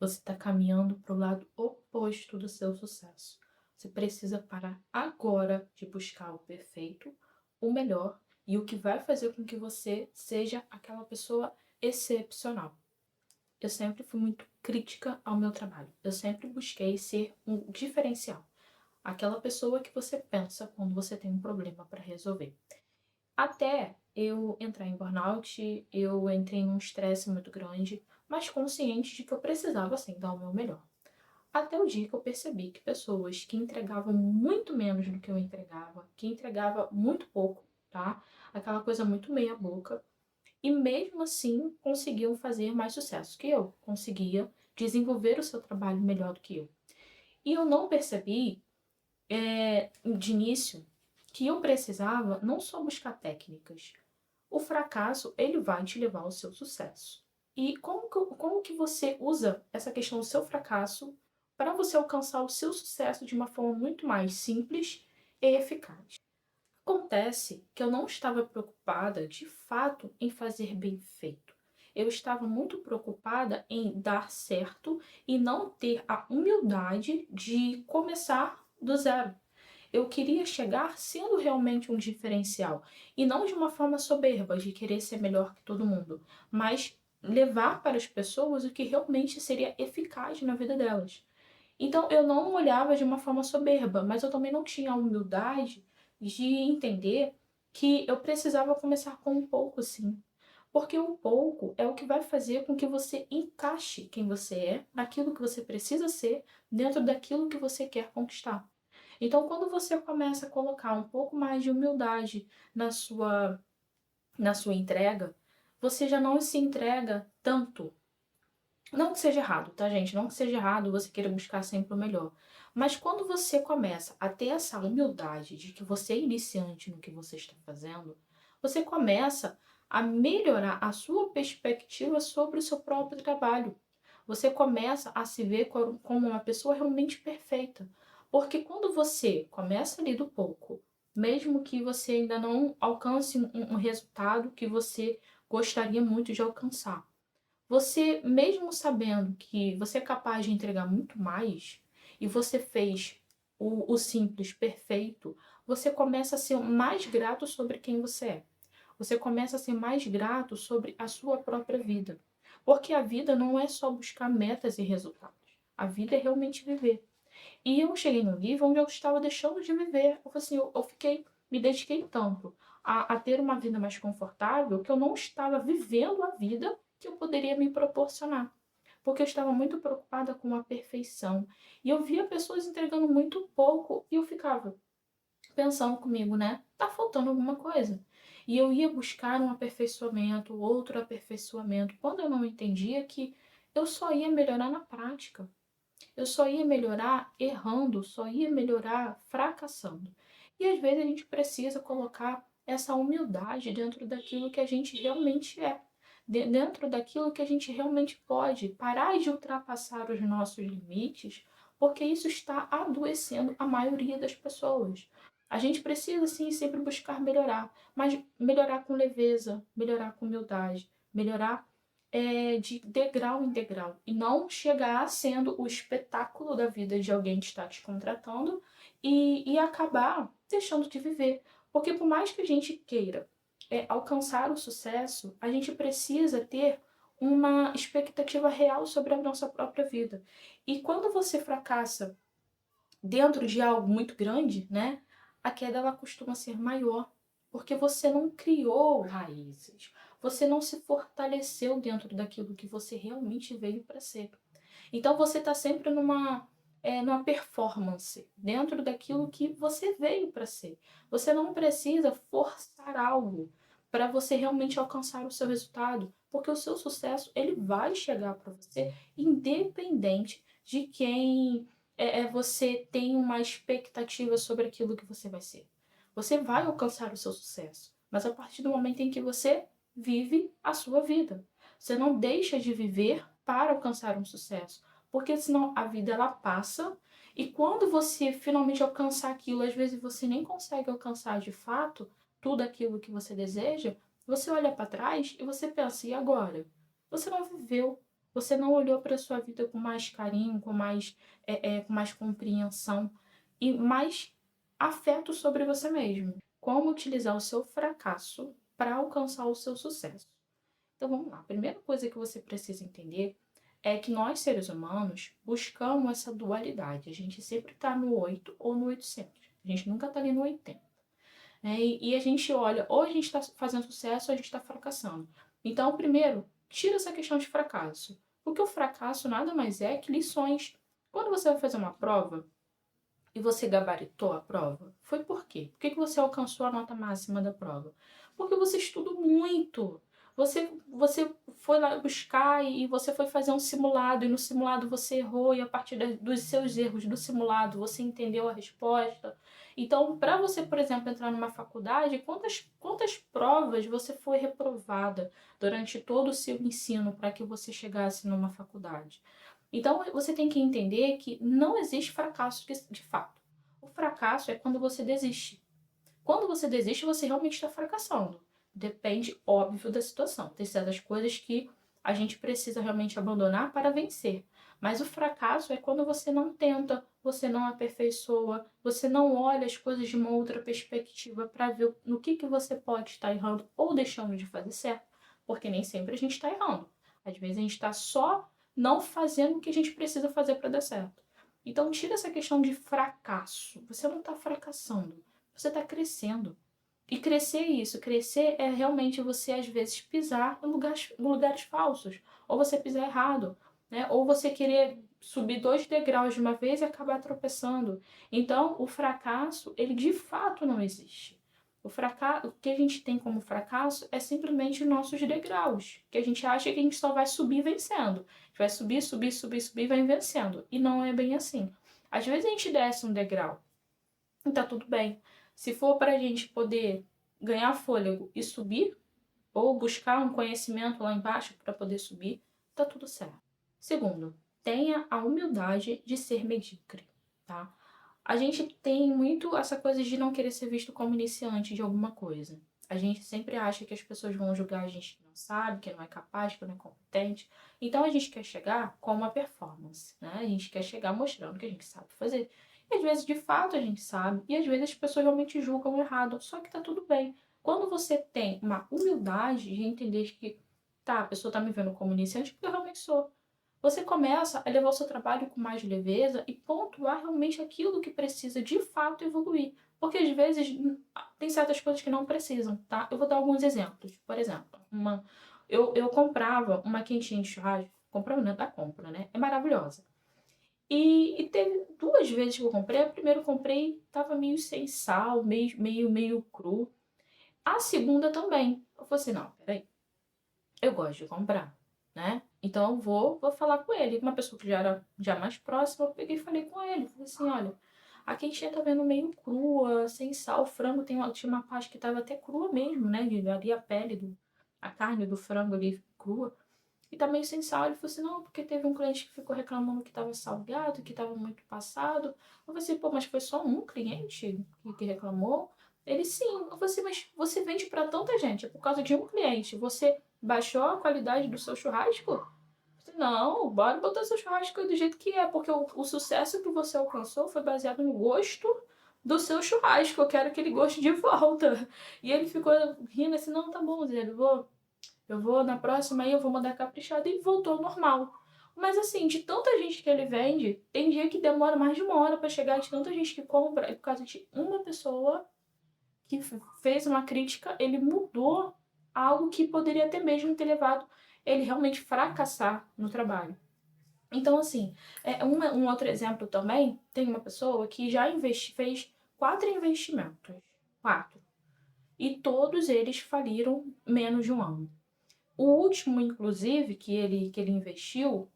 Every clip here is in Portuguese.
você está caminhando para o lado oposto do seu sucesso. Você precisa parar agora de buscar o perfeito, o melhor e o que vai fazer com que você seja aquela pessoa excepcional. Eu sempre fui muito crítica ao meu trabalho. Eu sempre busquei ser um diferencial. Aquela pessoa que você pensa quando você tem um problema para resolver. Até eu entrar em burnout, eu entrei num estresse muito grande, mas consciente de que eu precisava sim dar o meu melhor. Até o dia que eu percebi que pessoas que entregavam muito menos do que eu entregava, que entregava muito pouco, tá? Aquela coisa muito meia boca, e mesmo assim conseguiam fazer mais sucesso que eu, conseguia desenvolver o seu trabalho melhor do que eu. E eu não percebi de início que eu precisava não só buscar técnicas. O fracasso, ele vai te levar ao seu sucesso. E como que você usa essa questão do seu fracasso para você alcançar o seu sucesso de uma forma muito mais simples e eficaz? Acontece que eu não estava preocupada, de fato, em fazer bem feito. Eu estava muito preocupada em dar certo e não ter a humildade de começar do zero. Eu queria chegar sendo realmente um diferencial e não de uma forma soberba, de querer ser melhor que todo mundo, mas levar para as pessoas o que realmente seria eficaz na vida delas. Então eu não olhava de uma forma soberba, mas eu também não tinha a humildade de entender que eu precisava começar com um pouco, sim. Porque o pouco é o que vai fazer com que você encaixe quem você é, naquilo que você precisa ser, dentro daquilo que você quer conquistar. Então, quando você começa a colocar um pouco mais de humildade na sua entrega, você já não se entrega tanto. Não que seja errado, tá, gente? Não que seja errado você querer buscar sempre o melhor. Mas quando você começa a ter essa humildade de que você é iniciante no que você está fazendo, você começa a melhorar a sua perspectiva sobre o seu próprio trabalho. Você começa a se ver como uma pessoa realmente perfeita. Porque quando você começa ali do pouco, mesmo que você ainda não alcance um resultado que você gostaria muito de alcançar, você, mesmo sabendo que você é capaz de entregar muito mais, e você fez o simples perfeito, você começa a ser mais grato sobre quem você é. Você começa a ser mais grato sobre a sua própria vida. Porque a vida não é só buscar metas e resultados. A vida é realmente viver. E eu cheguei num nível onde eu estava deixando de viver. Eu, falei assim, eu fiquei, me dediquei tanto a ter uma vida mais confortável que eu não estava vivendo a vida que eu poderia me proporcionar. Porque eu estava muito preocupada com a perfeição. E eu via pessoas entregando muito pouco e eu ficava pensando comigo, né? Tá faltando alguma coisa. E eu ia buscar um aperfeiçoamento, outro aperfeiçoamento, quando eu não entendia que eu só ia melhorar na prática. Eu só ia melhorar errando, só ia melhorar fracassando. E às vezes a gente precisa colocar essa humildade dentro daquilo que a gente realmente é, dentro daquilo que a gente realmente pode, parar de ultrapassar os nossos limites, porque isso está adoecendo a maioria das pessoas. A gente precisa sim sempre buscar melhorar, mas melhorar com leveza, melhorar com humildade, melhorar de degrau em degrau e não chegar sendo o espetáculo da vida de alguém que está te contratando e acabar deixando de viver. Porque por mais que a gente queira alcançar o sucesso, a gente precisa ter uma expectativa real sobre a nossa própria vida. E quando você fracassa dentro de algo muito grande, né, a queda ela costuma ser maior, porque você não criou raízes, você não se fortaleceu dentro daquilo que você realmente veio para ser. Então você está sempre numa performance, dentro daquilo que você veio para ser. Você não precisa forçar algo para você realmente alcançar o seu resultado, porque o seu sucesso ele vai chegar para você, independente de quem você tem uma expectativa sobre aquilo que você vai ser. Você vai alcançar o seu sucesso, mas a partir do momento em que você vive a sua vida. Você não deixa de viver para alcançar um sucesso, porque senão a vida ela passa e quando você finalmente alcançar aquilo, às vezes você nem consegue alcançar de fato tudo aquilo que você deseja, você olha para trás e você pensa, e agora? Você não viveu, Você não olhou para a sua vida com mais carinho, com mais compreensão e mais afeto sobre você mesmo. Como utilizar o seu fracasso para alcançar o seu sucesso. Então vamos lá. A primeira coisa que você precisa entender é que nós, seres humanos, buscamos essa dualidade. A gente sempre está no 8 ou no 800. A gente nunca está ali no 80. Né? E a gente olha, ou a gente está fazendo sucesso ou a gente está fracassando. Então, primeiro, tira essa questão de fracasso. Porque o fracasso nada mais é que lições. Quando você vai fazer uma prova e você gabaritou a prova, foi por quê? Por que você alcançou a nota máxima da prova? Porque você estudou muito. Você foi lá buscar e você foi fazer um simulado, e no simulado você errou, e a partir dos seus erros do simulado você entendeu a resposta. Então, para você, por exemplo, entrar numa faculdade, quantas provas você foi reprovada durante todo o seu ensino para que você chegasse numa faculdade? Então, você tem que entender que não existe fracasso de fato. O fracasso é quando você desiste. Quando você desiste, você realmente está fracassando. Depende, óbvio, da situação. Tem certas coisas que a gente precisa realmente abandonar para vencer. Mas o fracasso é quando você não tenta, você não aperfeiçoa, você não olha as coisas de uma outra perspectiva para ver no que você pode estar errando ou deixando de fazer certo. Porque nem sempre a gente está errando. Às vezes a gente está só não fazendo o que a gente precisa fazer para dar certo. Então tira essa questão de fracasso. Você não está fracassando, você está crescendo. E crescer é isso. Crescer é realmente você, às vezes, pisar em lugares falsos. Ou você pisar errado, né? Ou você querer subir 2 degraus de uma vez e acabar tropeçando. Então, o fracasso, ele de fato não existe. O que a gente tem como fracasso é simplesmente os nossos degraus, que a gente acha que a gente só vai subir vencendo. A gente vai subir, subir, subir, subir e vai vencendo. E não é bem assim. Às vezes a gente desce um degrau e tá tudo bem. Se for para a gente poder ganhar fôlego e subir, ou buscar um conhecimento lá embaixo para poder subir, tá tudo certo. Segundo, tenha a humildade de ser medíocre, tá? A gente tem muito essa coisa de não querer ser visto como iniciante de alguma coisa. A gente sempre acha que as pessoas vão julgar a gente que não sabe, que não é capaz, que não é competente. Então a gente quer chegar com uma performance, né? A gente quer chegar mostrando que a gente sabe fazer. E às vezes, de fato, a gente sabe, e às vezes as pessoas realmente julgam errado, só que tá tudo bem. Quando você tem uma humildade de entender que, tá, a pessoa tá me vendo como iniciante, porque eu realmente sou. Você começa a levar o seu trabalho com mais leveza e pontuar realmente aquilo que precisa de fato evoluir. Porque às vezes tem certas coisas que não precisam, tá? Eu vou dar alguns exemplos. Por exemplo, eu comprava uma quentinha de churrasco, comprava, né? Da compra, né? É maravilhosa. E teve 2 vezes que eu comprei. A primeira eu comprei, tava meio sem sal, meio cru. A segunda também. Eu falei assim, não, peraí, eu gosto de comprar, né? Então eu vou falar com ele. Uma pessoa que já era já mais próxima, eu peguei e falei com ele. Falei assim, olha, a quentinha tá vendo meio crua, sem sal, o frango tinha uma parte que tava até crua mesmo, né? Ali a pele, a carne do frango ali crua. E tá meio sem sal. Ele falou assim, não, porque teve um cliente que ficou reclamando que tava salgado, que tava muito passado. Eu falei assim, pô, mas foi só um cliente que reclamou? Ele, sim. Eu falei assim, mas você vende pra tanta gente, é por causa de um cliente. Você baixou a qualidade do seu churrasco? Eu falei, não, bora botar seu churrasco do jeito que é, porque o sucesso que você alcançou foi baseado no gosto do seu churrasco. Eu quero aquele gosto de volta. E ele ficou rindo assim, não, tá bom, Zé, eu vou na próxima aí, eu vou mandar caprichado e voltou ao normal. Mas assim, de tanta gente que ele vende, tem dia que demora mais de 1 hora pra chegar, de tanta gente que compra, é por causa de uma pessoa que fez uma crítica, ele mudou algo que poderia até mesmo ter levado ele realmente fracassar no trabalho. Então, assim, um outro exemplo também, tem uma pessoa que já fez 4 investimentos. 4. E todos eles faliram menos de 1 ano. O último, inclusive, que ele investiu,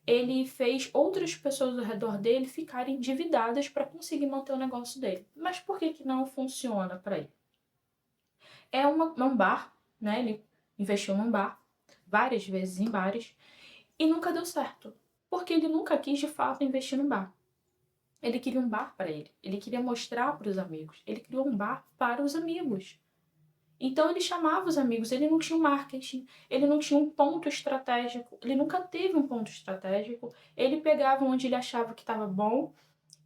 ele fez outras pessoas ao redor dele ficarem endividadas para conseguir manter o negócio dele. Mas por que não funciona para ele? É um bar, né? Ele investiu num bar, várias vezes em bares, e nunca deu certo. Porque ele nunca quis, de fato, investir num bar. Ele queria um bar para ele. Ele queria mostrar para os amigos. Ele criou um bar para os amigos. Então ele chamava os amigos, ele não tinha um marketing, ele não tinha um ponto estratégico, ele nunca teve um ponto estratégico, ele pegava onde ele achava que estava bom,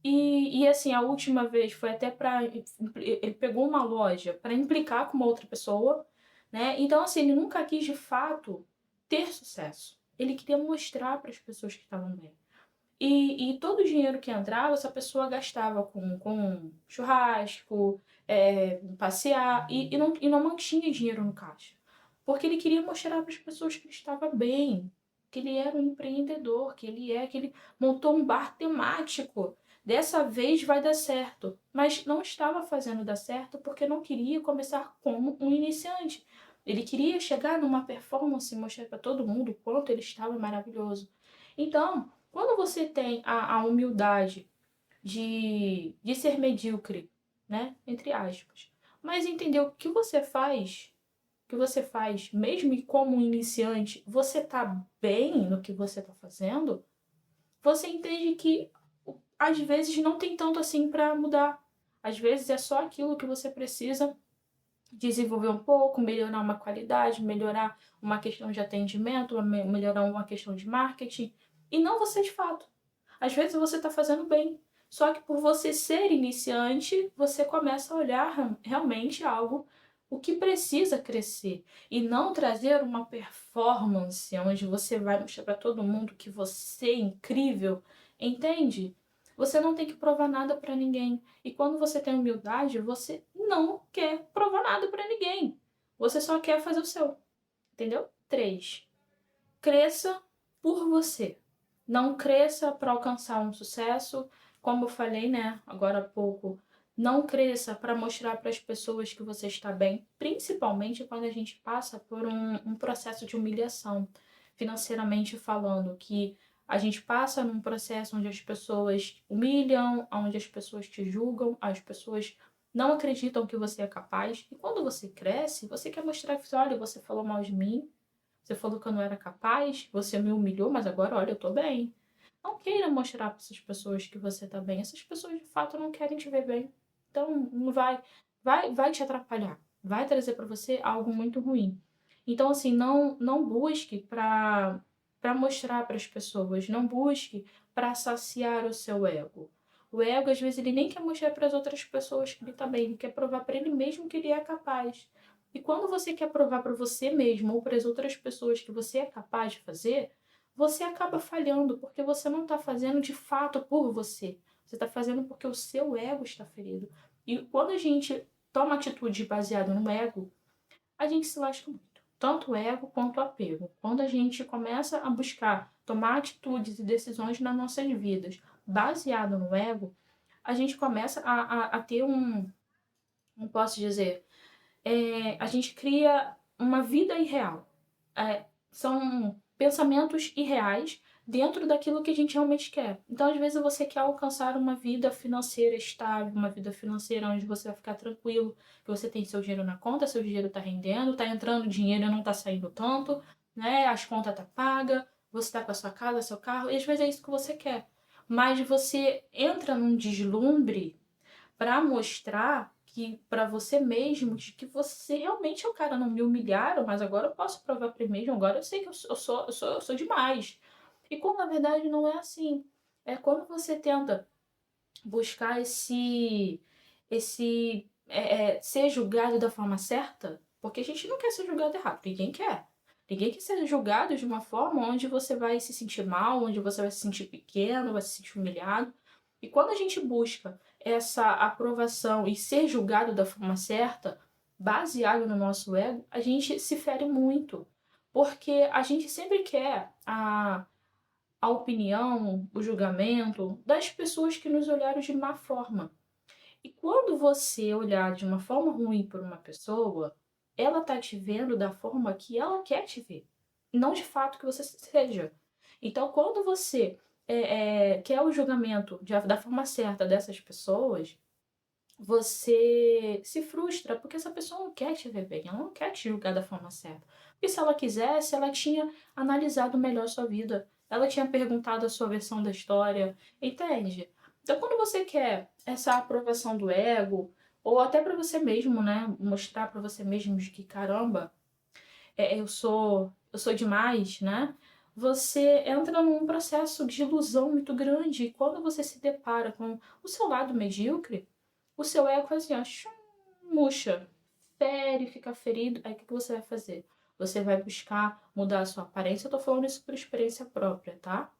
e assim, a última vez foi até para ele pegou uma loja para implicar com uma outra pessoa, né? Então assim, ele nunca quis de fato ter sucesso. Ele queria mostrar para as pessoas que estavam bem. E todo o dinheiro que entrava, essa pessoa gastava com churrasco, passear, e não mantinha dinheiro no caixa. Porque ele queria mostrar para as pessoas que ele estava bem, que ele era um empreendedor, que ele montou um bar temático. Dessa vez vai dar certo. Mas não estava fazendo dar certo porque não queria começar como um iniciante. Ele queria chegar numa performance e mostrar para todo mundo o quanto ele estava maravilhoso. Então, quando você tem a humildade de ser medíocre, né? Entre aspas, mas entender o que você faz, mesmo como um iniciante, você tá bem no que você tá fazendo, você entende que às vezes não tem tanto assim para mudar. Às vezes é só aquilo que você precisa desenvolver um pouco, melhorar uma qualidade, melhorar uma questão de atendimento, melhorar uma questão de marketing, e não você de fato. Às vezes você está fazendo bem, só que por você ser iniciante, você começa a olhar realmente algo o que precisa crescer e não trazer uma performance onde você vai mostrar para todo mundo que você é incrível, entende? Você não tem que provar nada para ninguém. E quando você tem humildade, você não quer provar nada para ninguém. Você só quer fazer o seu. Entendeu? 3. Cresça por você. Não cresça para alcançar um sucesso. Como eu falei, né, agora há pouco, não cresça para mostrar para as pessoas que você está bem, principalmente quando a gente passa por um processo de humilhação, financeiramente falando, que a gente passa num processo onde as pessoas humilham, onde as pessoas te julgam, as pessoas não acreditam que você é capaz. E quando você cresce, você quer mostrar que, olha, você falou mal de mim, você falou que eu não era capaz, você me humilhou, mas agora, olha, eu tô bem. Não queira mostrar para essas pessoas que você tá bem. Essas pessoas, de fato, não querem te ver bem. Então, não vai te atrapalhar. Vai trazer para você algo muito ruim. Então, assim, não busque para mostrar para as pessoas, não busque para saciar o seu ego. O ego, às vezes, ele nem quer mostrar para as outras pessoas que ele tá bem, ele quer provar para ele mesmo que ele é capaz. E quando você quer provar para você mesmo ou para as outras pessoas que você é capaz de fazer, você acaba falhando, porque você não está fazendo de fato por você. Você está fazendo porque o seu ego está ferido. E quando a gente toma atitude baseada no ego, a gente se lasca muito. Tanto o ego quanto o apego. Quando a gente começa a buscar tomar atitudes e decisões nas nossas vidas baseado no ego, a gente começa a ter não posso dizer, a gente cria uma vida irreal. São pensamentos irreais dentro daquilo que a gente realmente quer. Então, às vezes, você quer alcançar uma vida financeira estável, uma vida financeira onde você vai ficar tranquilo, que você tem seu dinheiro na conta, seu dinheiro está rendendo, está entrando dinheiro e não está saindo tanto, né? As contas tá paga, você está com a sua casa, seu carro, e às vezes é isso que você quer. Mas você entra num deslumbre para mostrar que para você mesmo de que você realmente é o cara, não me humilharam, mas agora eu posso provar para mim mesmo, agora eu sei que eu sou demais. E quando na verdade não é assim. É quando você tenta buscar ser julgado da forma certa, porque a gente não quer ser julgado errado, ninguém quer. Ninguém quer ser julgado de uma forma onde você vai se sentir mal, onde você vai se sentir pequeno, vai se sentir humilhado. E quando a gente busca essa aprovação e ser julgado da forma certa, baseado no nosso ego, a gente se fere muito. Porque a gente sempre quer a opinião, o julgamento das pessoas que nos olharam de má forma. E quando você olhar de uma forma ruim por uma pessoa, ela tá te vendo da forma que ela quer te ver, não de fato que você seja. Então, quando você quer o julgamento da forma certa dessas pessoas, você se frustra porque essa pessoa não quer te ver bem, ela não quer te julgar da forma certa. Porque se ela quisesse, ela tinha analisado melhor a sua vida, ela tinha perguntado a sua versão da história, entende? Então, quando você quer essa aprovação do ego, ou até para você mesmo, né? Mostrar para você mesmo de que caramba, eu sou demais, né? Você entra num processo de ilusão muito grande e quando você se depara com o seu lado medíocre, o seu ego faz assim, ó, murcha, fere, fica ferido. Aí o que você vai fazer? Você vai buscar mudar a sua aparência. Eu tô falando isso por experiência própria, tá?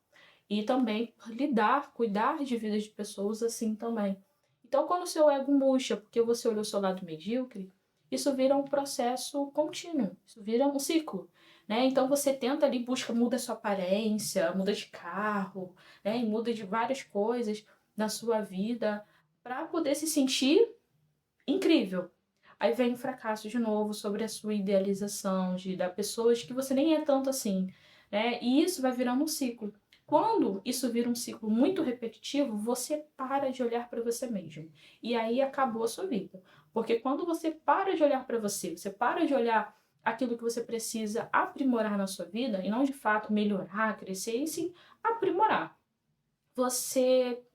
E também lidar, cuidar de vidas de pessoas assim também. Então, quando o seu ego murcha porque você olhou o seu lado medíocre, isso vira um processo contínuo, isso vira um ciclo, né? Então você tenta ali, busca, muda a sua aparência, muda de carro, né? E muda de várias coisas na sua vida para poder se sentir incrível. Aí vem o fracasso de novo sobre a sua idealização de dar pessoas que você nem é tanto assim, né? E isso vai virando um ciclo. Quando isso vira um ciclo muito repetitivo, você para de olhar para você mesmo. E aí acabou a sua vida. Porque quando você para de olhar para você, você para de olhar aquilo que você precisa aprimorar na sua vida, e não de fato melhorar, crescer, e sim aprimorar.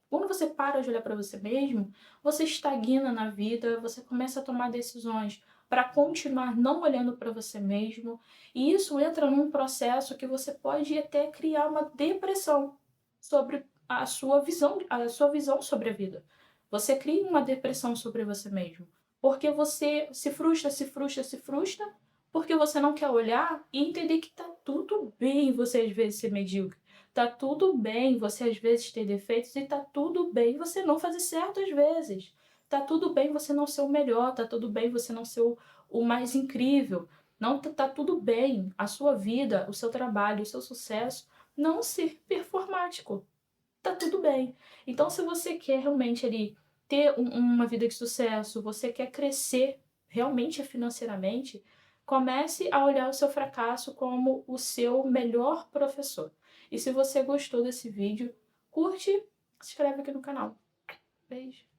Quando você para de olhar para você mesmo, você estagna na vida, você começa a tomar decisões para continuar não olhando para você mesmo, e isso entra num processo que você pode até criar uma depressão sobre a sua visão sobre a vida. Você cria uma depressão sobre você mesmo, porque você se frustra, se frustra, se frustra, porque você não quer olhar e entender que tá tudo bem você às vezes ser medíocre. Tá tudo bem você às vezes ter defeitos e tá tudo bem você não fazer certo às vezes. Tá tudo bem você não ser o melhor, tá tudo bem você não ser o mais incrível. Não tá tudo bem a sua vida, o seu trabalho, o seu sucesso não ser performático. Tá tudo bem. Então, se você quer realmente ali ter uma vida de sucesso, você quer crescer realmente financeiramente, comece a olhar o seu fracasso como o seu melhor professor. E se você gostou desse vídeo, curte, se inscreve aqui no canal. Beijo!